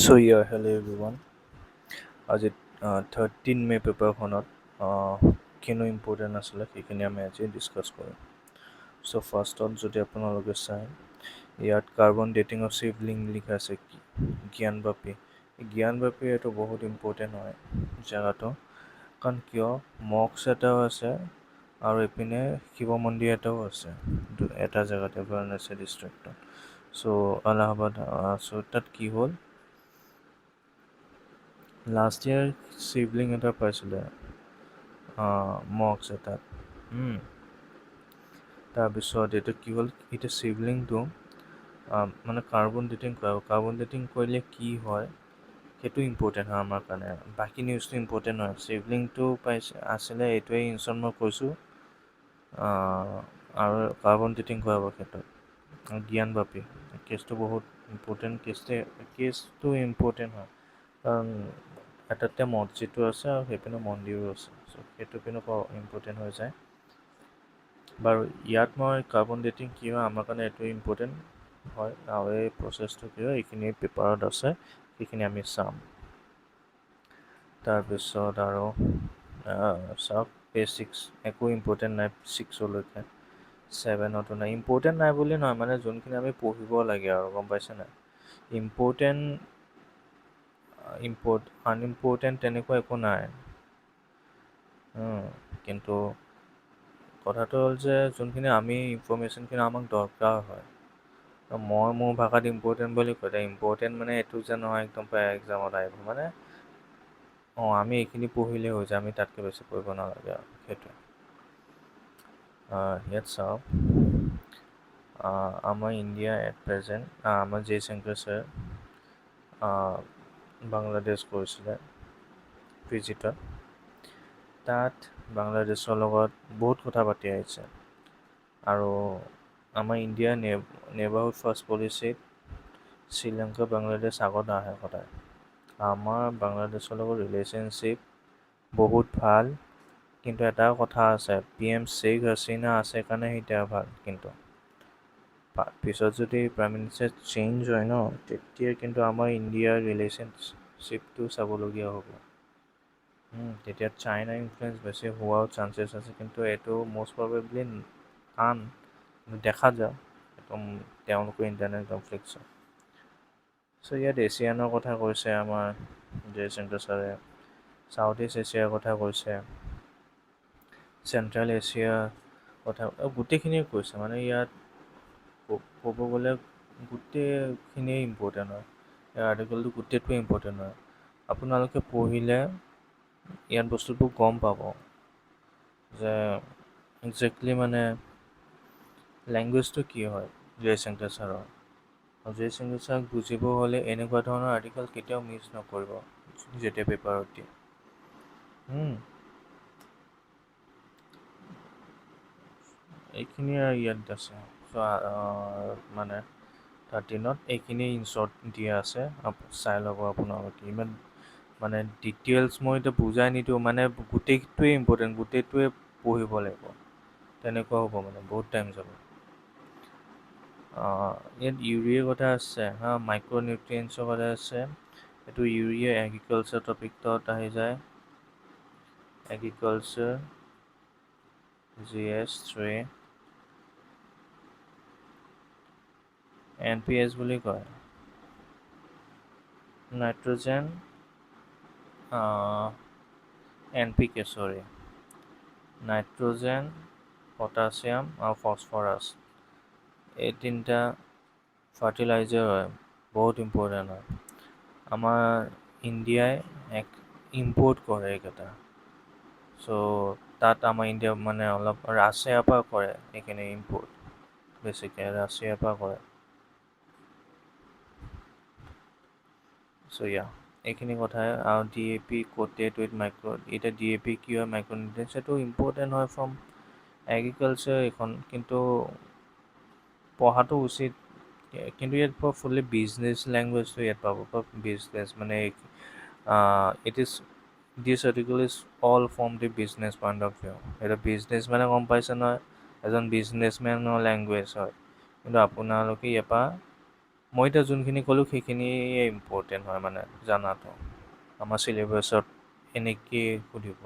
Hello everyone. আজি 13 মে পেপাৰখনত কিনো important আছিলে সেইখিনি আমি আজি ডিছকাছ কৰিম। ফাৰ্ষ্টত যদি আপোনালোকে চায়, ইয়াত কাৰ্বন ডেটিং অফ চিভলিং লিখা আছে জ্ঞানবাপী। জ্ঞানবাপী এইটো বহুত ইম্পৰ্টেণ্ট হয় জেগাটো, কাৰণ কিয় মক্স এটাও আছে আৰু এইপিনে শিৱ মন্দিৰ এটাও আছে এটা জেগাতে বাৰাণসী ডিষ্ট্ৰিক্টত। এলাহাবাদ তাত কি হ'ল, লাষ্ট ইয়াৰ চিভলিং এটা পাইছিলে মক্স এটাত। তাৰপিছত এইটো কি হ'ল, এতিয়া চিভলিংটো মানে কাৰ্বন ডেটিং কৰে। কাৰ্বন ডেটিং কৰিলে কি হয় সেইটো ইম্পৰ্টেণ্ট হয় আমাৰ কাৰণে, বাকী নিউজটো ইম্পৰ্টেণ্ট নহয়। চিভলিংটো আছিলে এইটোৱে ইনচন মই কৈছোঁ, আৰু কাৰ্বন ডেটিং কৰাবৰ ক্ষেত্ৰত জ্ঞানবাপী কেছটো বহুত ইম্পৰ্টেণ্ট। কেছটো ইম্পৰ্টেণ্ট হয় কাৰণ এটাতে মছজিদো আছে আৰু সেইপিনে মন্দিৰো আছে, সেইটো পিনে ইম্পৰ্টেণ্ট হৈ যায় বাৰু। ইয়াত মই কাৰ্বন ডেটিং কি হয় আমাৰ কাৰণে এইটো ইম্পৰ্টেণ্ট হয়, আৰু এই প্ৰচেছটো কি হয় এইখিনি পেপাৰত আছে, সেইখিনি আমি চাম। তাৰপিছত আৰু চাওক পেজ 6 একো ইম্পৰ্টেণ্ট নাই 6লৈকে। 7তো নাই, ইম্পৰ্টেণ্ট নাই বুলি নহয়, মানে যোনখিনি আমি পঢ়িব লাগে আৰু গম পাইছে নাই। আনইম্পৰ্টেণ্ট তেনেকুৱা একো নাই, কিন্তু কথাটো হ'ল যে যোনখিনি আমি ইনফৰ্মেশ্যনখিনি আমাক দৰকাৰ হয়, মই মোৰ ভাষাত ইম্পৰ্টেণ্ট বুলি কওঁ। এতিয়া ইম্পৰ্টেণ্ট মানে এইটো যে নহয় একদম এক্সামত আহিব মানে আমি এইখিনি পঢ়িলেই হৈ যায়, আমি তাতকৈ বেছি পঢ়িব নালাগে আৰু সেইটোৱে। ইয়াত চাওক, আমাৰ ইণ্ডিয়া এট প্ৰেজেণ্ট আমাৰ জয়শংকৰ ছাৰ বাংলাদেশ গৈছিলে ভিজিটত। তাত বাংলাদেশৰ লগত বহুত কথা পাতি আহিছে, আৰু আমাৰ ইণ্ডিয়াৰ নেবাৰহুড ফাৰ্ষ্ট পলিচিত শ্ৰীলংকা বাংলাদেশ আগত আহে সদায়। আমাৰ বাংলাদেশৰ লগত ৰিলেশ্যনশ্বিপ বহুত ভাল, কিন্তু এটা কথা আছে, PM শ্বেখ হাছিনা আছে কাৰণে এতিয়া ভাল, কিন্তু পিছত যদি প্ৰাইম মিনিষ্টাৰ চেঞ্জ হয় ন, তেতিয়া কিন্তু আমাৰ ইণ্ডিয়াৰ ৰিলেশ্যনশ্বিপটো চাবলগীয়া হ'ব। তেতিয়া চাইনা ইনফ্লুৱেঞ্চ বেছি হোৱাও চান্সেছ আছে, কিন্তু এইটো মষ্ট প্ৰবেবলি টান দেখা যায় একদম তেওঁলোকৰ ইণ্টাৰনেল কনফ্লিক্টছ। ইয়াত এছিয়ানৰ কথা কৈছে আমাৰ জয়শংকৰ ছাৰে, চাউথ ইষ্ট এছিয়াৰ কথা কৈছে, চেণ্ট্ৰেল এছিয়াৰ কথা গোটেইখিনিয়ে কৈছে। মানে ইয়াত ক'ব গ'লে গোটেইখিনিয়ে ইম্পৰ্টেণ্ট হয়, এই আৰ্টিকলটো গোটেইটোৱে ইম্পৰ্টেণ্ট হয়। আপোনালোকে পঢ়িলে ইয়াত বস্তুবোৰ গম পাব যে একজেক্টলি মানে লেংগুৱেজটো কি হয় জয়শংকৰ ছাৰৰ। জয়শংকৰ ছাৰক বুজিব হ'লে এনেকুৱা ধৰণৰ আৰ্টিকেল কেতিয়াও মিছ নকৰিব যেতিয়া পেপাৰত দিয়ে। এইখিনিয়ে ইয়াত আছে, মানে 13ত এইখিনি ইনশ্বৰ্ট দিয়া আছে, চাই ল'ব আপোনালোকে। ইমান মানে ডিটেইলছ মই এতিয়া বুজাই নিদিওঁ, মানে গোটেইটোৱে ইম্পৰ্টেণ্ট, গোটেইটোৱে পঢ়িব লাগিব, তেনেকুৱা হ'ব মানে বহুত টাইম যাব। ইয়াত ইউৰিয়াৰ কথা আছে মাইক্ৰ' নিউট্ৰিয়েণ্টছৰ কথা আছে। এইটো ইউৰিয়া এগ্ৰিকালচাৰ টপিকত আহি যায়, এগ্ৰিকালচাৰ GS 3 NPS বুলি কয়, নাইট্ৰজেন NPK নাইট্ৰজেন, পটাছিয়াম আৰু ফছফৰাছ, এই তিনিটা ফাৰ্টিলাইজাৰ হয়, বহুত ইম্পৰ্টেণ্ট হয়। আমাৰ ইণ্ডিয়াই ইম্পৰ্ট কৰে এইকেইটা, তাত আমাৰ ইণ্ডিয়া মানে অলপ ৰাছিয়াৰ পৰা কৰে এইখিনি ইম্পৰ্ট, বেছিকৈ ৰাছিয়াৰ পৰা কৰে। এইখিনি কথাই। আৰু DAP কোটেড উইথ এতিয়া DAP কি হয়, মাইক্ৰ' নিউট্ৰিয়েণ্টছ, সেইটো ইম্পৰ্টেণ্ট হয় ফ্ৰম এগ্ৰিকালচাৰ এইখন, কিন্তু পঢ়াটো উচিত। কিন্তু ইয়াত ফুললি বিজনেছ লেংগুৱেজটো ইয়াত পাব, বিজনেছ মানে this article is all from the business point of view. সেইটো বিজনেছ মানে গম পাইছে নহয়, এজন বিজনেছমেনৰ লেংগুৱেজ হয়, কিন্তু আপোনালোকে ইয়াৰ পৰা মই এতিয়া যোনখিনি ক'লোঁ সেইখিনিয়ে ইম্পৰ্টেণ্ট হয় মানে জানাটো। আমাৰ চিলেবাছত এনেকেই সুধিব।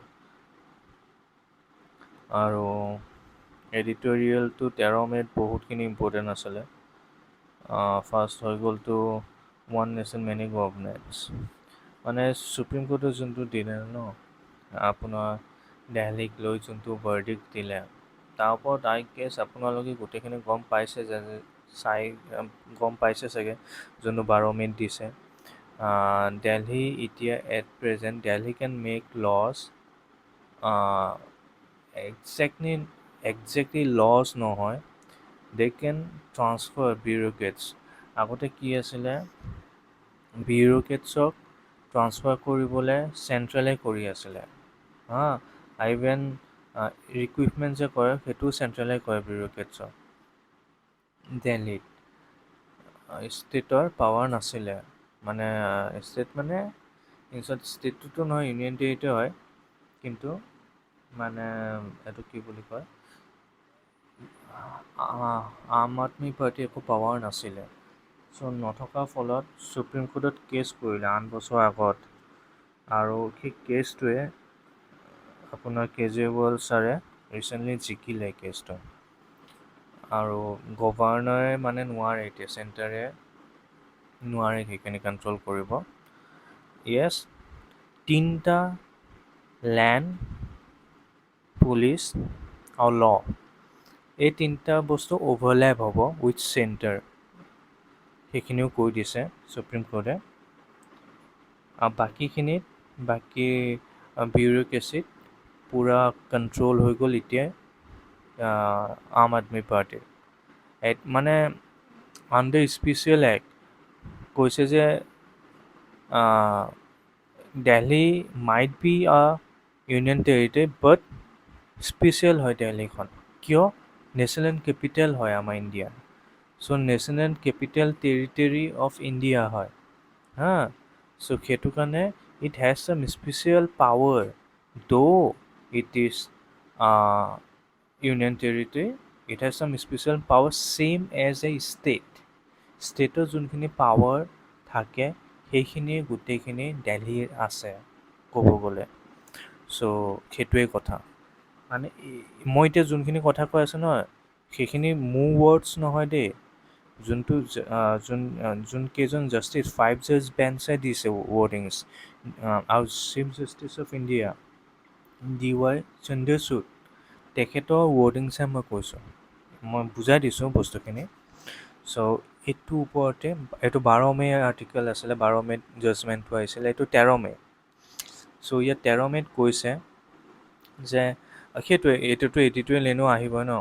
আৰু এডিটৰিয়েলটো 13 মে'ত বহুতখিনি ইম্পৰ্টেণ্ট আছিলে। ফাৰ্ষ্ট হৈ গ'লতো ওৱান নেশ্যন মেনি গভৰ্ণমেণ্টছ, মানে ছুপ্ৰিম কোৰ্টে যোনটো দিলে ন আপোনাৰ দেলহিক লৈ যোনটো ভাৰ্ডিক্ট দিলে, তাৰ ওপৰত আই গেছ আপোনালোকে গোটেইখিনি গম পাইছে যে গম পাইছে চাগে যোনটো 12 মে'ত দিছে। দেলহি এতিয়া at present Delhi can make loss, exactly loss নহয়, দে কেন ট্ৰান্সফাৰ বিউৰ'ক্ৰেটছ। আগতে কি আছিলে, বিউৰ'ক্ৰেটছক ট্ৰান্সফাৰ কৰিবলৈ চেণ্ট্ৰেলে কৰি আছিলে। ইভেন ৰিক্ৰুইটমেণ্ট যে কৰে সেইটোও চেণ্ট্ৰেলে কৰে বিউৰ'ক্ৰেটছক। দেলহিত ষ্টেটৰ পাৱাৰ নাছিলে, মানে ষ্টেট মানে ষ্টেটটোতো নহয়, ইউনিয়ন টেৰিটৰী হয়, কিন্তু মানে এইটো কি বুলি কয়, আম আদমি পাৰ্টিৰ একো পাৱাৰ নাছিলে। চ' নথকাৰ ফলত ছুপ্ৰিম কোৰ্টত কেছ কৰিলে 8 বছৰ আগত, আৰু সেই কেছটোৱে আপোনাৰ কেজৰিৱাল ছাৰে ৰিচেণ্টলি জিকিলে কেছটো। আৰু গভৰ্ণৰে মানে নোৱাৰে এতিয়া, চেণ্টাৰে নোৱাৰে সেইখিনি কণ্ট্ৰল কৰিব। য়েছ, 3টা লেণ্ড, পুলিচ আৰু ল, এই 3টা বস্তু অভাৰলেপ হ'ব উইথ চেণ্টাৰ, সেইখিনিও কৈ দিছে ছুপ্ৰিম কোৰ্টে। বাকী বিউৰ'ক্ৰেচিত পূৰা কণ্ট্ৰল হৈ গ'ল এতিয়া আম আদমি পাৰ্টিৰ। মানে আণ্ডাৰ স্পেচিয়েল এক্ট কৈছে যে Delhi might be a union territory but special হয় দেলহিখন। কিয়? নেশ্যনেল কেপিটেল হয় আমাৰ India. So' national capital territory of India হয়। চ' সেইটো কাৰণে it has some special power, so' it is union territory, it has some special power same as a state. ষ্টেটৰ যোনখিনি পাৱাৰ থাকে সেইখিনিয়ে গোটেইখিনি দেলহিৰ আছে ক'ব গ'লে। চ' সেইটোৱে কথা। মানে মই এতিয়া যোনখিনি কথা কৈ আছোঁ নহয়, সেইখিনি মোৰ ৱৰ্ডছ নহয় দেই। যোনকেইজন জাষ্টিছ 5 জাজ বেঞ্চে দিছে ৱৰ্ডিংছ, আৰু chief justice of India DY Chandrachud, তেখেতৰ ৱৰ্ডিংছহে মই কৈছোঁ, মই বুজাই দিছোঁ বস্তুখিনি। চ' এইটোৰ ওপৰতে, এইটো 12 মে আৰ্টিকেল আছিলে, 12 মে'ত জাজমেণ্টটো আহিছিলে, এইটো 13 মে'। চ' ইয়াত 13 মে'ত কৈছে যে সেইটোৱে, এইটোতো এডিটৰিয়েল এনেও আহিবই ন,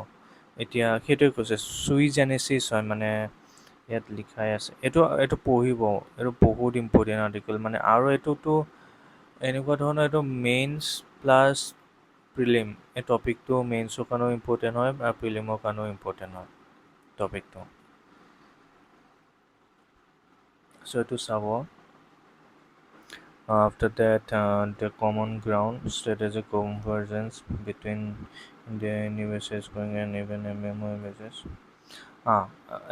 এতিয়া সেইটোৱে কৈছে চুই জেনেচিছ হয়, মানে ইয়াত লিখাই আছে, এইটো পঢ়িব, এইটো বহুত ইম্পৰ্টেণ্ট আৰ্টিকেল মানে। আৰু এইটোতো এনেকুৱা ধৰণৰ, এইটো মেইনছ প্লাছ প্ৰিলিম, এই টপিকটো মেইনছৰ কাৰণেও ইম্পৰ্টেণ্ট হয় আৰু প্ৰিলিমৰ কাৰণেও ইম্পৰ্টেণ্ট হয় টপিকটো। চ' এইটো চাব। After that, the common ground, strategic convergence between India and USA is going and even MMO images.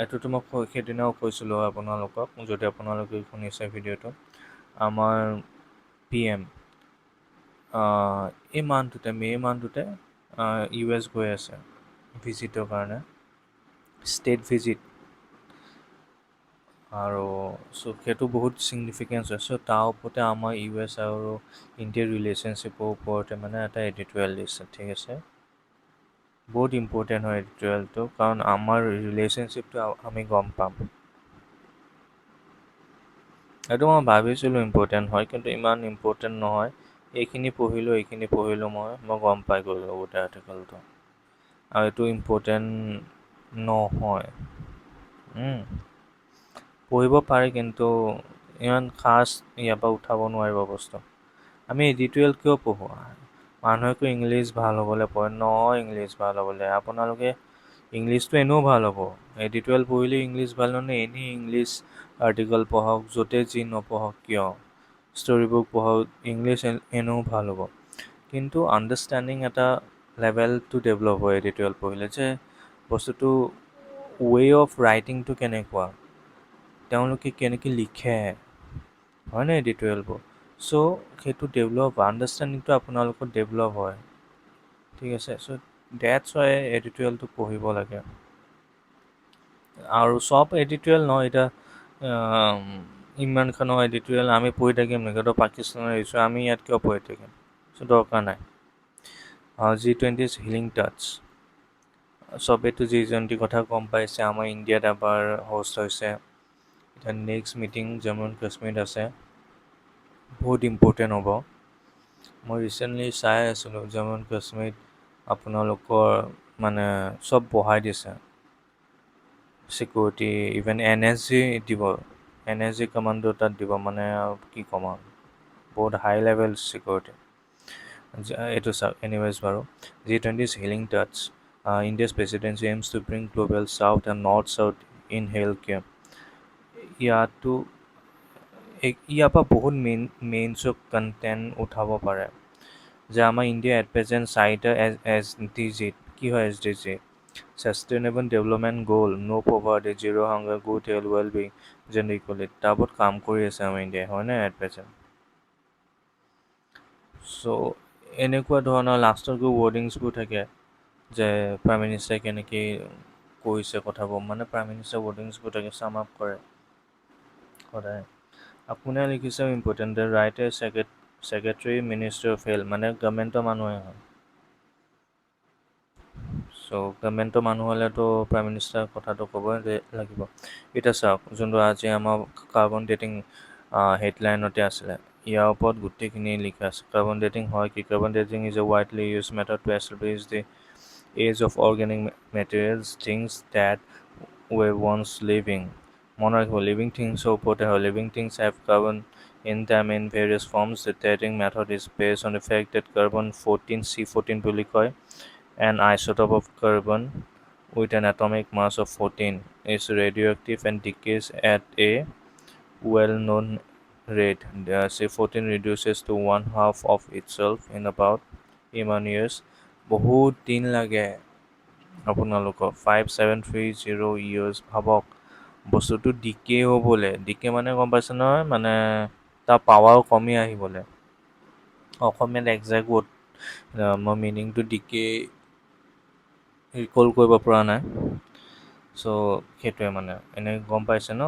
এইটোতো মই সেইদিনাও কৈছিলোঁ আপোনালোকক, যদি আপোনালোকে শুনিছে ভিডিঅ'টো। আমাৰ PM এই মান্থটোতে, মে' মান্থটোতে US গৈ আছে ভিজিটৰ কাৰণে, ষ্টেট ভিজিট। আৰু চ' সেইটো বহুত ছিগনিফিকেঞ্চ হয়। চ' তাৰ ওপৰতে আমাৰ US আৰু ইণ্ডিয়াৰ ৰিলেশ্যনশ্বিপৰ ওপৰতে মানে এটা এডিটৰিয়েল দিছে, ঠিক আছে। বহুত ইম্পৰ্টেণ্ট হয় এডিটৰিয়েলটো, কাৰণ আমাৰ ৰিলেশ্যনশ্বিপটো আমি গম পাম। এইটো মই ভাবিছিলোঁ ইম্পৰ্টেণ্ট হয়, কিন্তু ইমান ইম্পৰ্টেণ্ট নহয়। এইখিনি পঢ়িলোঁ মই গম পাই গ'লোঁ গোটেই আৰ্টিকেলটো, আৰু এইটো ইম্পৰ্টেণ্ট নহয়। পঢ়িব পাৰি, কিন্তু ইমান খাছ ইয়াৰ পৰা উঠাব নোৱাৰিব বস্তু। আমি এডিটৰিয়েল কিয় পঢ়োঁ? মানুহেতো ইংলিছ ভাল হ'বলৈ পঢ়ে, নহয় ইংলিছ ভাল হ'বলৈ। আপোনালোকে ইংলিছটো এনেও ভাল হ'ব, এডিটৰিয়েল পঢ়িলে ইংলিছ ভাল নহয়, এনেই ইংলিছ আৰ্টিকেল পঢ়ক, য'তে যি নপঢ়ক কিয়, ষ্টৰি বুক পঢ়ক, ইংলিছ এনেও ভাল হ'ব। কিন্তু আণ্ডাৰষ্টেণ্ডিং এটা লেভেলটো ডেভেলপ হয় এডিটৰিয়েল পঢ়িলে, যে বস্তুটো ৱে অফ ৰাইটিংটো কেনেকুৱা, তেওঁলোকে কেনেকৈ লিখে হয়নে এডিটৰিয়েলবোৰ। চ' সেইটো ডেভেলপ আণ্ডাৰষ্টেণ্ডিংটো আপোনালোকৰ ডেভেলপ হয়, ঠিক আছে। চ' ডেটছ ৱাই এডিটৰিয়েলটো পঢ়িব লাগে। আৰু চব এডিটৰিয়েল নহয়, এতিয়া ইমৰান খানৰ এডিটৰিয়েল আমি পঢ়ি থাকিম নেকি? তো পাকিস্তানৰ ইছ্যু আমি ইয়াত কিয় পঢ়ি থাকিম? চ' দৰকাৰ নাই। G20 হিলিং টাচ, চবেইতো G20 কথা গম পাইছে, আমাৰ ইণ্ডিয়াত এবাৰ হোষ্ট হৈছে। এতিয়া নেক্সট মিটিং জম্মু এণ্ড কাশ্মীৰত আছে, বহুত ইম্পৰ্টেণ্ট হ'ব। মই ৰিচেণ্টলি চাই আছিলোঁ জম্মু এণ্ড কাশ্মীৰত আপোনালোকৰ মানে চব বঢ়াই দিছে চিকিউৰিটি, ইভেন NSG দিব, NSG কমাণ্ডো তাত দিব, মানে কি ক'ম আৰু, বহুত হাই লেভেল চিকিউৰিটি। এইটো চাওক এনিৱেজ বাৰু। G20 healing touch, India's presidency aims to bring global south and north south in health care. ইয়াৰ পৰা বহুত মেইনছক কণ্টেণ্ট উঠাব পাৰে যে আমাৰ ইণ্ডিয়া এট প্ৰেজেণ্ট 4টা SDG, কি হয় SDG? Sustainable development goal, no' poverty, zero' hunger, good health, well being, gender equality, তাৰ ওপৰত কাম কৰি আছে আমাৰ ইণ্ডিয়াই, হয়নে এট প্ৰেজেণ্ট। চ' এনেকুৱা ধৰণৰ লাষ্টত গৈ ৱৰ্ডিংছবোৰ থাকে যে প্ৰাইম মিনিষ্টাৰে কেনেকৈ কৈছে কথাবোৰ, মানে প্ৰাইম মিনিষ্টাৰ ৱৰ্ডিংছবোৰ থাকে, চাম আপ কৰে সদায়। আপুনি লিখিছে important, right A secretary minister of health, মানে গভৰ্ণমেণ্টৰ মানুহে হয়। চ' গভৰ্ণমেণ্টৰ মানুহ হ'লেতো প্ৰাইম মিনিষ্টাৰ কথাটো ক'বই লাগিব। এতিয়া চাওক, যোনটো আজি আমাৰ কাৰ্বন ডেটিং হেডলাইনতে আছিলে, ইয়াৰ ওপৰত গোটেইখিনি লিখা আছে। কাৰ্বন ডেটিং হয় কি? Carbon dating is a widely use method to establish the age of organic materials, things that were once living. মনে ৰাখিব, লিভিং থিংছৰ ওপৰতে হয়। Living things have carbon in them in various forms. The dating method is based on the fact that carbon-14 C14 বুলি কয়, an isotope of carbon with an atomic mass of 14 is radioactive and decays at a well-known rate. The C14 reduces to one half of itself in about ইমান years. বহুত দিন লাগে আপোনালোকক, 5730 years। ভাবক বস্তুটো decay হ'বলৈ, ডিকে মানে গম পাইছে নহয়, মানে তাৰ পাৱাৰ কমি আহিবলৈ। অসমীয়াত একজেক্ট ৱৰ্ড মই মিনিংটো ডিকে ৰিকল কৰিব পৰা নাই। চ' সেইটোৱে মানে এনেই গম পাইছে ন,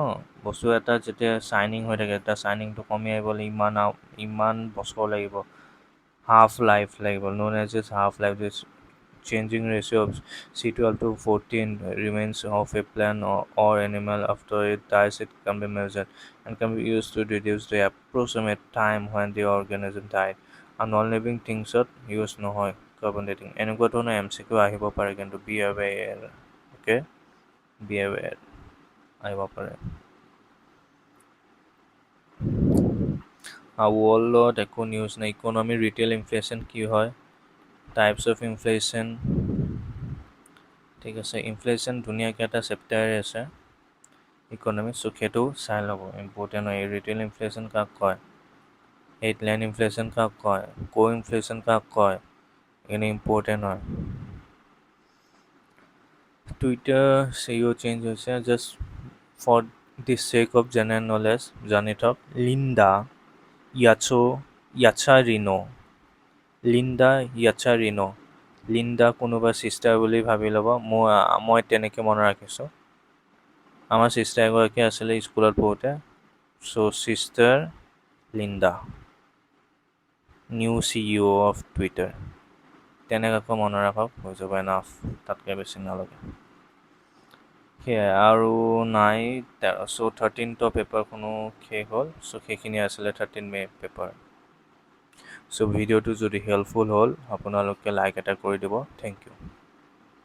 বস্তু এটা যেতিয়া চাইনিং হৈ থাকে, তাৰ চাইনিংটো কমি আহিবলৈ ইমান বছৰ লাগিব, হাফ লাইফ লাগিব, known age is half life. This changing ratio of C12 to 14 remains of a plant or animal after it dies. It can be measured and can be used to reduce the approximate time when the organism died. And non-living things use নহয় carbon dating. এনেকুৱা ধৰণৰ MCQ আহিব পাৰে, কিন্তু be aware, okay, be aware আহিব পাৰে। ৱৰ্ল্ডত একো news নাই। ইকনমি ৰিটেইল ইনফ্লেশ্যন কি হয়, টাইপছ অফ ইনফ্লেশ্যন, ঠিক আছে। ইনফ্লেশ্যন ধুনীয়াকৈ এটা চেপ্টাৰে আছে ইকনমিক্স, চ' সেইটো চাই ল'ব, ইম্পৰ্টেণ্ট হয়। ৰিটেইল ইনফ্লেশ্যন কাক কয়, হেডলাইন ইনফ্লেশ্যন কাক কয়, ক' ইনফ্লেশ্যন কাক কয়, এইখিনি ইম্পৰ্টেণ্ট হয়। টুইটাৰ CEO চেঞ্জ হৈছে, just for the check of general knowledge জানি থওক। লিণ্ডা লিণ্ডা কোনোবা ছিষ্টাৰ বুলি ভাবি ল'ব। মই তেনেকৈ মনত ৰাখিছোঁ। আমাৰ ছিষ্টাৰ এগৰাকী আছিলে স্কুলত পঢ়োতে, so' sister Linda, new CEO of Twitter. তেনেকুৱাকৈ মনত ৰাখক, হৈ যাব এনাফ, তাতকৈ বেছি নালাগে। সেয়াই আৰু নাই। চ' 13th পেপাৰখনো শেষ হ'ল। চ' সেইখিনি আছিলে 13 মে পেপাৰ। চ' ভিডিঅ'টো যদি হেল্পফুল হ'ল, আপোনালোকে লাইক এটা কৰি দিব। Thank U.